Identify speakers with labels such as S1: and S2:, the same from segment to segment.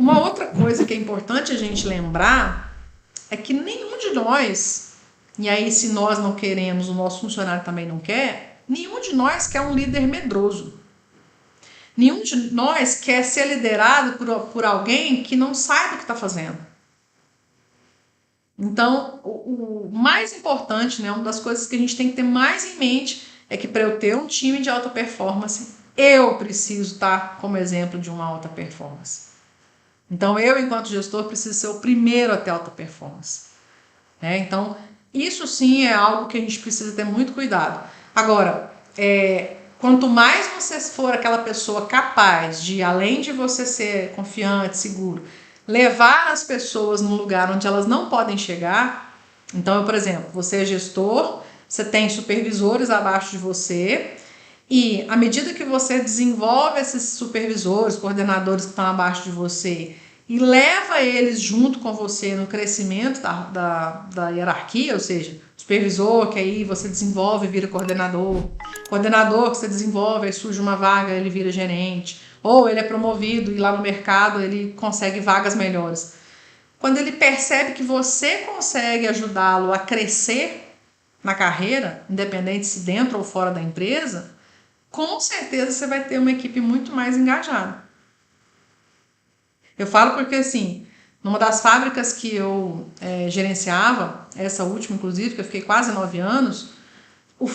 S1: Uma outra coisa que é importante a gente lembrar é que nenhum de nós, e aí se nós não queremos, o nosso funcionário também não quer, nenhum de nós quer um líder medroso. Nenhum de nós quer ser liderado por alguém que não saiba o que está fazendo. Então, o mais importante, né, uma das coisas que a gente tem que ter mais em mente é que para eu ter um time de alta performance, eu preciso estar como exemplo de uma alta performance. Então, eu, enquanto gestor, preciso ser o primeiro a ter alta performance. Né? Então, isso sim é algo que a gente precisa ter muito cuidado. Agora, quanto mais você for aquela pessoa capaz de, além de você ser confiante, seguro, levar as pessoas num lugar onde elas não podem chegar. Então, por exemplo, você é gestor, você tem supervisores abaixo de você e à medida que você desenvolve esses supervisores, coordenadores que estão abaixo de você e leva eles junto com você no crescimento da hierarquia, ou seja, supervisor que aí você desenvolve e vira coordenador que você desenvolve, aí surge uma vaga, ele vira gerente, ou ele é promovido e lá no mercado ele consegue vagas melhores. Quando ele percebe que você consegue ajudá-lo a crescer na carreira, independente se dentro ou fora da empresa, com certeza você vai ter uma equipe muito mais engajada. Eu falo porque, assim, numa das fábricas que eu gerenciava, essa última, inclusive, que eu fiquei quase 9 anos, o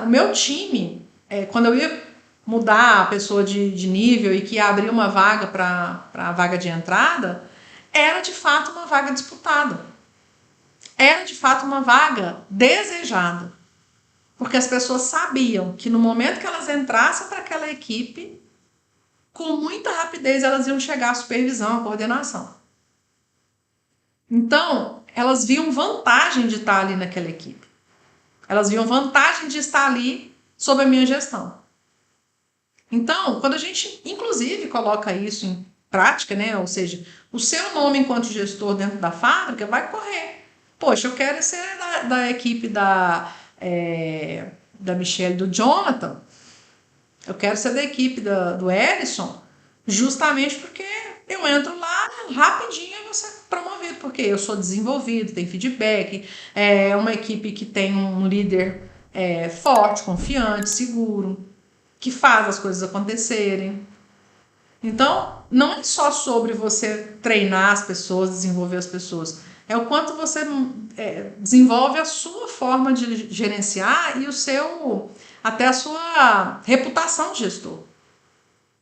S1: meu time, quando eu ia mudar a pessoa de nível e que ia abrir uma vaga para a vaga de entrada, era de fato uma vaga disputada. Era de fato uma vaga desejada. Porque as pessoas sabiam que no momento que elas entrassem para aquela equipe, com muita rapidez elas iam chegar à supervisão, à coordenação. Então, elas viam vantagem de estar ali naquela equipe. Elas viam vantagem de estar ali sob a minha gestão. Então, quando a gente, inclusive, coloca isso em prática, né? Ou seja, o seu nome enquanto gestor dentro da fábrica vai correr. Poxa, eu quero ser da equipe da Michelle, do Jonathan. Eu quero ser da equipe do Ellison, justamente porque eu entro lá rapidinho e vou ser promovido, porque eu sou desenvolvido, tem feedback, é uma equipe que tem um líder forte, confiante, seguro, que faz as coisas acontecerem. Então, não é só sobre você treinar as pessoas, desenvolver as pessoas, é o quanto você desenvolve a sua forma de gerenciar e até a sua reputação de gestor.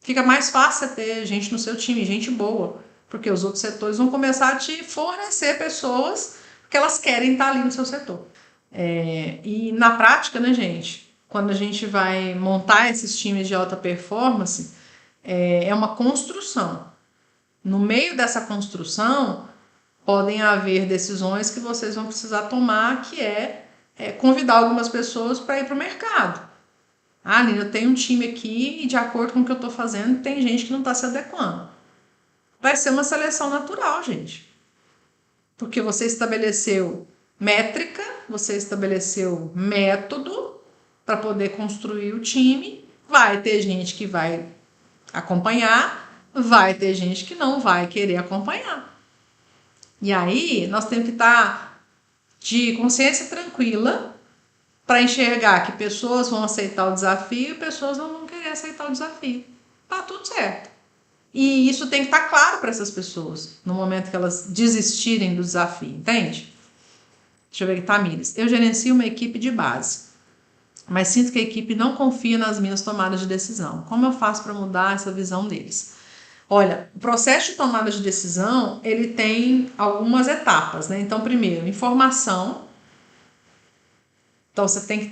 S1: Fica mais fácil ter gente no seu time, gente boa, porque os outros setores vão começar a te fornecer pessoas que elas querem estar ali no seu setor. E na prática, né, gente, quando a gente vai montar esses times de alta performance, é uma construção. No meio dessa construção, podem haver decisões que vocês vão precisar tomar, que convidar algumas pessoas para ir para o mercado. Ah, Nina, eu tenho um time aqui e de acordo com o que eu estou fazendo, tem gente que não está se adequando. Vai ser uma seleção natural, gente. Porque você estabeleceu métrica, você estabeleceu método para poder construir o time. Vai ter gente que vai acompanhar, vai ter gente que não vai querer acompanhar. E aí, nós temos que estar de consciência tranquila para enxergar que pessoas vão aceitar o desafio e pessoas não vão querer aceitar o desafio. Tá tudo certo. E isso tem que estar claro para essas pessoas no momento que elas desistirem do desafio, entende? Deixa eu ver aqui, Tamires. Eu gerencio uma equipe de base, mas sinto que a equipe não confia nas minhas tomadas de decisão. Como eu faço para mudar essa visão deles? Olha, o processo de tomada de decisão, ele tem algumas etapas, né? Então, primeiro, informação. Então, você tem que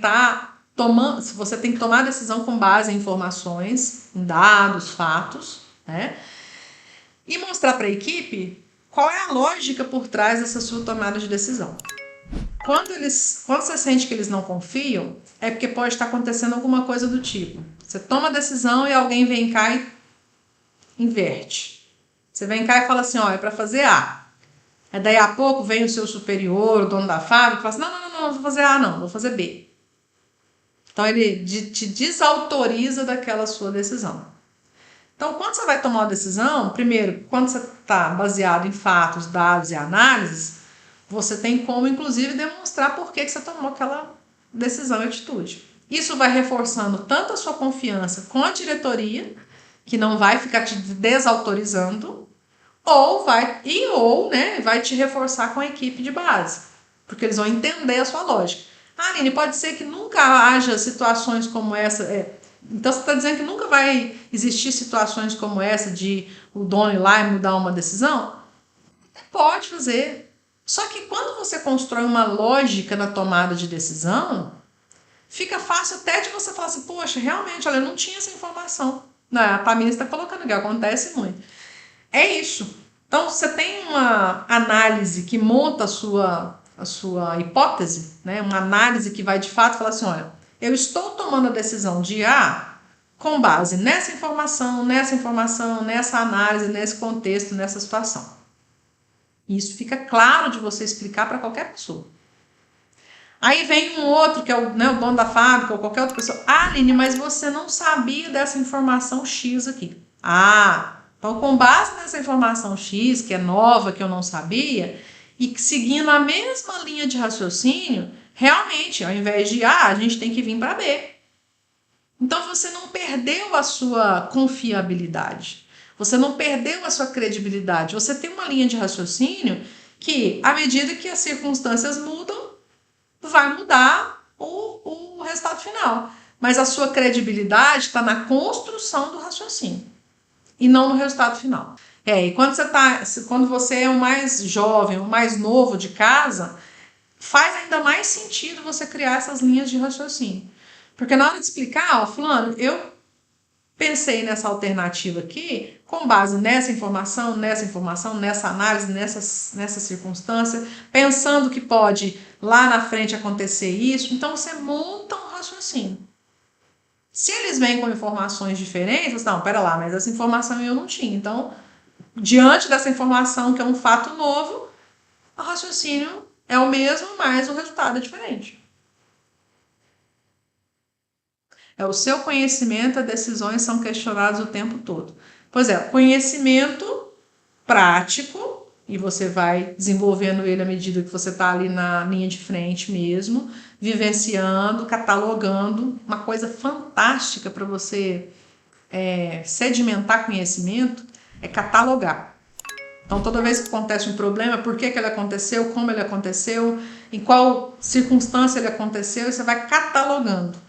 S1: você tem que tomar a decisão com base em informações, em dados, fatos, né? E mostrar para a equipe qual é a lógica por trás dessa sua tomada de decisão. Quando você sente que eles não confiam, é porque pode estar acontecendo alguma coisa do tipo. Você toma a decisão e alguém vem cá e inverte. Você vem cá e fala assim, ó, é para fazer A. Aí daí a pouco vem o seu superior, o dono da fábrica, e fala assim, não vou fazer A não, vou fazer B. Então ele te desautoriza daquela sua decisão. Então, quando você vai tomar uma decisão, primeiro, quando você está baseado em fatos, dados e análises, você tem como, inclusive, demonstrar por que você tomou aquela decisão e atitude. Isso vai reforçando tanto a sua confiança com a diretoria, que não vai ficar te desautorizando, vai te reforçar com a equipe de base, porque eles vão entender a sua lógica. Aline, pode ser que nunca haja situações como essa. Então você está dizendo que nunca vai existir situações como essa de o dono ir lá e mudar uma decisão? Pode fazer. Só que quando você constrói uma lógica na tomada de decisão, fica fácil até de você falar assim, poxa, realmente, olha, eu não tinha essa informação. Não, a Tamires está colocando que acontece muito. É isso. Então, você tem uma análise que monta a sua hipótese, né? Uma análise que vai de fato falar assim, olha, eu estou tomando a decisão de A com base nessa informação, nessa análise, nesse contexto, nessa situação. Isso fica claro de você explicar para qualquer pessoa. Aí vem um outro, que é o dono da fábrica ou qualquer outra pessoa. Ah, Aline, mas você não sabia dessa informação X aqui. Ah, então com base nessa informação X, que é nova, que eu não sabia, e seguindo a mesma linha de raciocínio, realmente, ao invés de A, a gente tem que vir para B. Então você não perdeu a sua confiabilidade. Você não perdeu a sua credibilidade. Você tem uma linha de raciocínio que, à medida que as circunstâncias mudam, vai mudar o resultado final. Mas a sua credibilidade está na construção do raciocínio e não no resultado final. E quando você é o mais jovem, o mais novo de casa, faz ainda mais sentido você criar essas linhas de raciocínio. Porque na hora de explicar, fulano, eu pensei nessa alternativa aqui, com base nessa informação, nessa análise, nessa circunstância, pensando que pode lá na frente acontecer isso. Então você monta um raciocínio. Se eles vêm com informações diferentes, não, pera lá, mas essa informação eu não tinha. Então, diante dessa informação, que é um fato novo, o raciocínio é o mesmo, mas o resultado é diferente. É o seu conhecimento, as decisões são questionadas o tempo todo. Pois é, conhecimento prático, e você vai desenvolvendo ele à medida que você está ali na linha de frente mesmo, vivenciando, catalogando, uma coisa fantástica para você sedimentar conhecimento é catalogar. Então, toda vez que acontece um problema, por que ele aconteceu, como ele aconteceu, em qual circunstância ele aconteceu, você vai catalogando.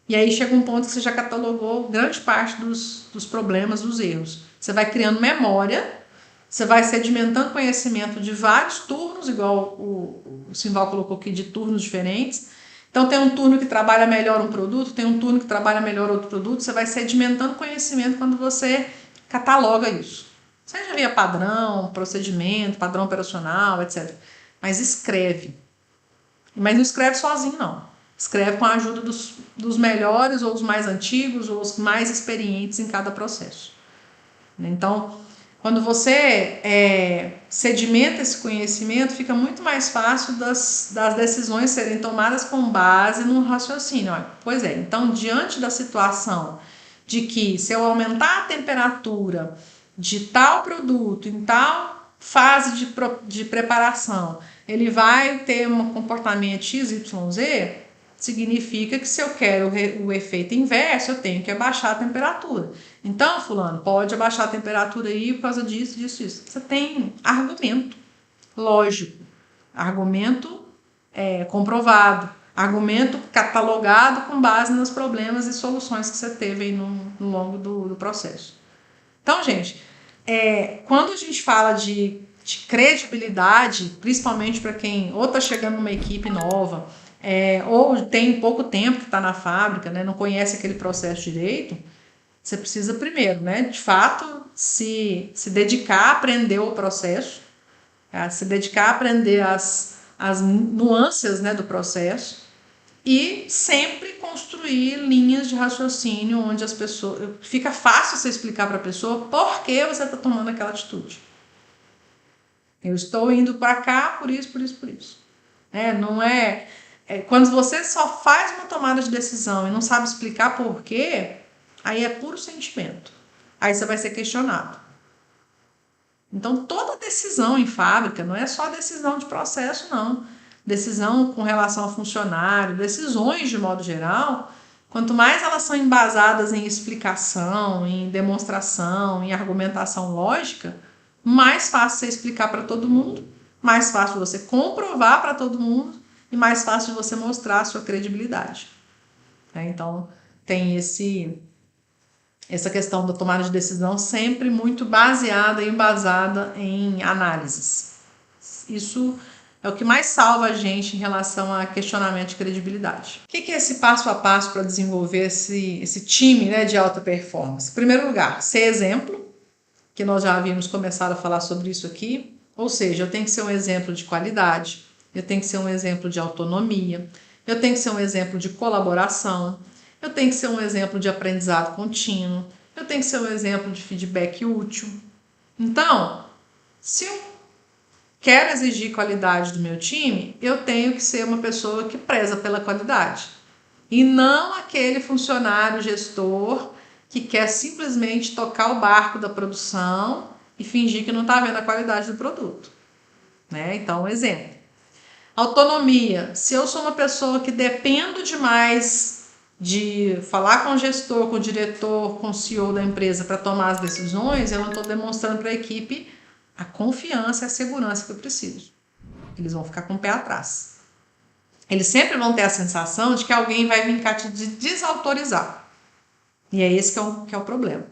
S1: E aí chega um ponto que você já catalogou grande parte dos problemas, dos erros. Você vai criando memória, você vai sedimentando conhecimento de vários turnos, igual o Simval colocou aqui, de turnos diferentes. Então tem um turno que trabalha melhor um produto, tem um turno que trabalha melhor outro produto, você vai sedimentando conhecimento quando você cataloga isso. Seja via padrão, procedimento, padrão operacional, etc. Mas escreve. Mas não escreve sozinho, não. Escreve com a ajuda dos melhores, ou os mais antigos, ou os mais experientes em cada processo. Então, quando você sedimenta esse conhecimento, fica muito mais fácil das decisões serem tomadas com base num raciocínio. Olha, pois é, então, diante da situação de que se eu aumentar a temperatura de tal produto em tal fase de preparação, ele vai ter um comportamento XYZ, significa que se eu quero o efeito inverso, eu tenho que abaixar a temperatura. Então, fulano, pode abaixar a temperatura aí por causa disso, disso, isso. Você tem argumento lógico, argumento comprovado, argumento catalogado com base nos problemas e soluções que você teve aí no longo do processo. Então, gente, quando a gente fala de credibilidade, principalmente para quem ou está chegando numa equipe nova, ou tem pouco tempo que está na fábrica, né, não conhece aquele processo direito, você precisa primeiro, né, de fato, se dedicar a aprender o processo, se dedicar a aprender as nuances, né, do processo, e sempre construir linhas de raciocínio onde as pessoas... Fica fácil você explicar para a pessoa por que você está tomando aquela atitude. Eu estou indo para cá por isso, por isso, por isso. Não é... Quando você só faz uma tomada de decisão e não sabe explicar por quê, aí é puro sentimento. aí você vai ser questionado. Então, toda decisão em fábrica, não é só decisão de processo, não. Decisão com relação a funcionário, decisões de modo geral, quanto mais elas são embasadas em explicação, em demonstração, em argumentação lógica, mais fácil você explicar para todo mundo, mais fácil você comprovar para todo mundo e mais fácil você mostrar a sua credibilidade. Então, tem essa questão da tomada de decisão sempre muito baseada e embasada em análises. Isso é o que mais salva a gente em relação a questionamento de credibilidade. O que é esse passo a passo para desenvolver esse time, né, de alta performance? Em primeiro lugar, ser exemplo, que nós já havíamos começado a falar sobre isso aqui. Ou seja, eu tenho que ser um exemplo de qualidade, eu tenho que ser um exemplo de autonomia, eu tenho que ser um exemplo de colaboração, eu tenho que ser um exemplo de aprendizado contínuo, eu tenho que ser um exemplo de feedback útil. Então, se eu quero exigir qualidade do meu time, eu tenho que ser uma pessoa que preza pela qualidade. E não aquele funcionário gestor que quer simplesmente tocar o barco da produção e fingir que não está vendo a qualidade do produto. Então, exemplo. Autonomia. Se eu sou uma pessoa que dependo demais de falar com o gestor, com o diretor, com o CEO da empresa para tomar as decisões, eu não estou demonstrando para a equipe a confiança e a segurança que eu preciso. Eles vão ficar com o pé atrás. Eles sempre vão ter a sensação de que alguém vai vir cá te desautorizar. E é esse que é o problema.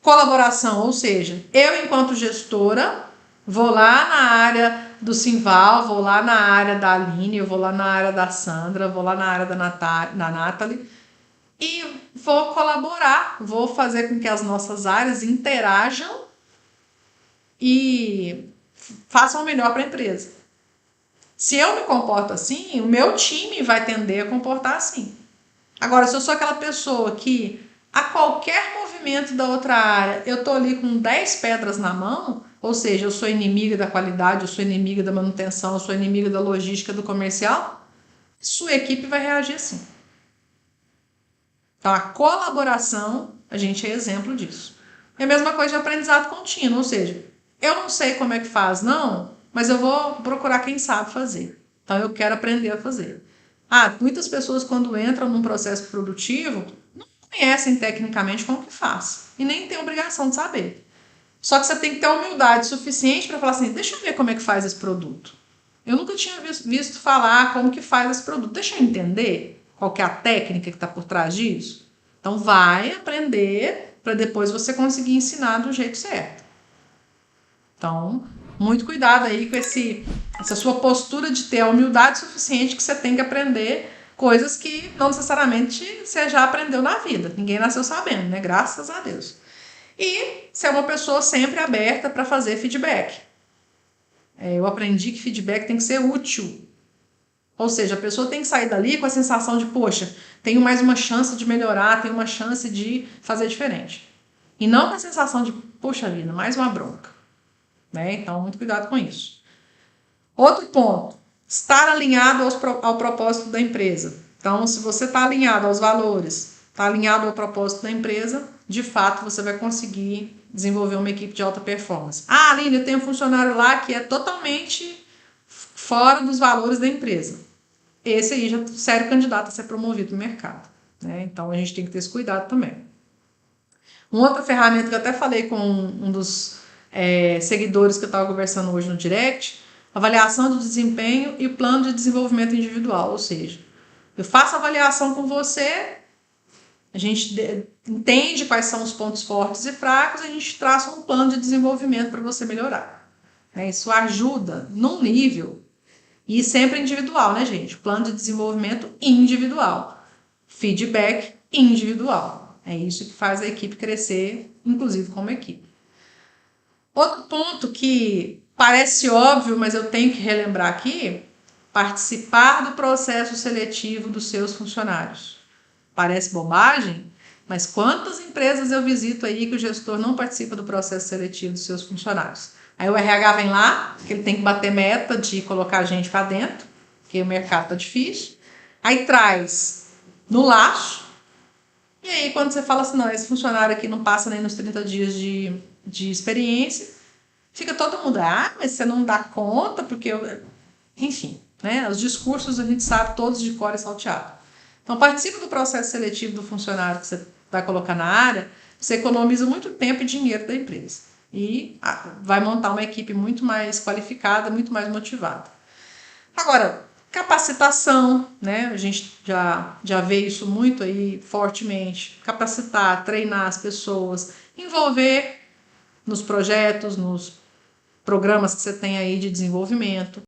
S1: Colaboração, ou seja, eu enquanto gestora vou lá na área do Simval, vou lá na área da Aline, eu vou lá na área da Sandra, vou lá na área da Nathalie e vou colaborar, vou fazer com que as nossas áreas interajam e façam o melhor para a empresa. Se eu me comporto assim, o meu time vai tender a comportar assim. Agora, se eu sou aquela pessoa que a qualquer movimento da outra área, eu tô ali com 10 pedras na mão, ou seja, eu sou inimiga da qualidade, eu sou inimiga da manutenção, eu sou inimiga da logística, do comercial, sua equipe vai reagir assim. Então, a colaboração, a gente é exemplo disso. É a mesma coisa de aprendizado contínuo, ou seja, eu não sei como é que faz, não, mas eu vou procurar quem sabe fazer. Então, eu quero aprender a fazer. Muitas pessoas, quando entram num processo produtivo, não conhecem tecnicamente como que faz. E nem tem obrigação de saber. Só que você tem que ter humildade suficiente para falar assim, deixa eu ver como é que faz esse produto. Eu nunca tinha visto falar como que faz esse produto. Deixa eu entender qual que é a técnica que está por trás disso. Então, vai aprender para depois você conseguir ensinar do jeito certo. Então, muito cuidado aí com essa sua postura de ter a humildade suficiente que você tem que aprender coisas que não necessariamente você já aprendeu na vida. Ninguém nasceu sabendo, né? Graças a Deus. E ser uma pessoa sempre aberta para fazer feedback. Eu aprendi que feedback tem que ser útil. Ou seja, a pessoa tem que sair dali com a sensação de, poxa, tenho mais uma chance de melhorar, tenho uma chance de fazer diferente. E não com a sensação de, poxa vida, mais uma bronca. Então, muito cuidado com isso. Outro ponto, estar alinhado ao propósito da empresa. Então, se você está alinhado aos valores, está alinhado ao propósito da empresa, de fato, você vai conseguir desenvolver uma equipe de alta performance. Aline, eu tenho um funcionário lá que é totalmente fora dos valores da empresa. Esse aí já é sério candidato a ser promovido no mercado. Então, a gente tem que ter esse cuidado também. Uma outra ferramenta que eu até falei com um dos seguidores que eu estava conversando hoje no direct, avaliação do desempenho e plano de desenvolvimento individual, ou seja, eu faço avaliação com você, a gente entende quais são os pontos fortes e fracos, a gente traça um plano de desenvolvimento para você melhorar. Isso ajuda num nível, e sempre individual, né, gente? Plano de desenvolvimento individual, feedback individual. É isso que faz a equipe crescer, inclusive como equipe. Outro ponto que parece óbvio, mas eu tenho que relembrar aqui, participar do processo seletivo dos seus funcionários. Parece bobagem, mas quantas empresas eu visito aí que o gestor não participa do processo seletivo dos seus funcionários? Aí o RH vem lá, que ele tem que bater meta de colocar a gente para dentro, porque o mercado tá difícil. Aí traz no laço E aí, quando você fala assim, não, esse funcionário aqui não passa nem nos 30 dias de experiência, fica todo mundo, mas você não dá conta, porque enfim, né? Os discursos a gente sabe todos de cor e salteado. Então, participe do processo seletivo do funcionário que você vai colocar na área, você economiza muito tempo e dinheiro da empresa. E vai montar uma equipe muito mais qualificada, muito mais motivada. Agora, capacitação, né? A gente já vê isso muito aí fortemente. Capacitar, treinar as pessoas, envolver nos projetos, nos programas que você tem aí de desenvolvimento.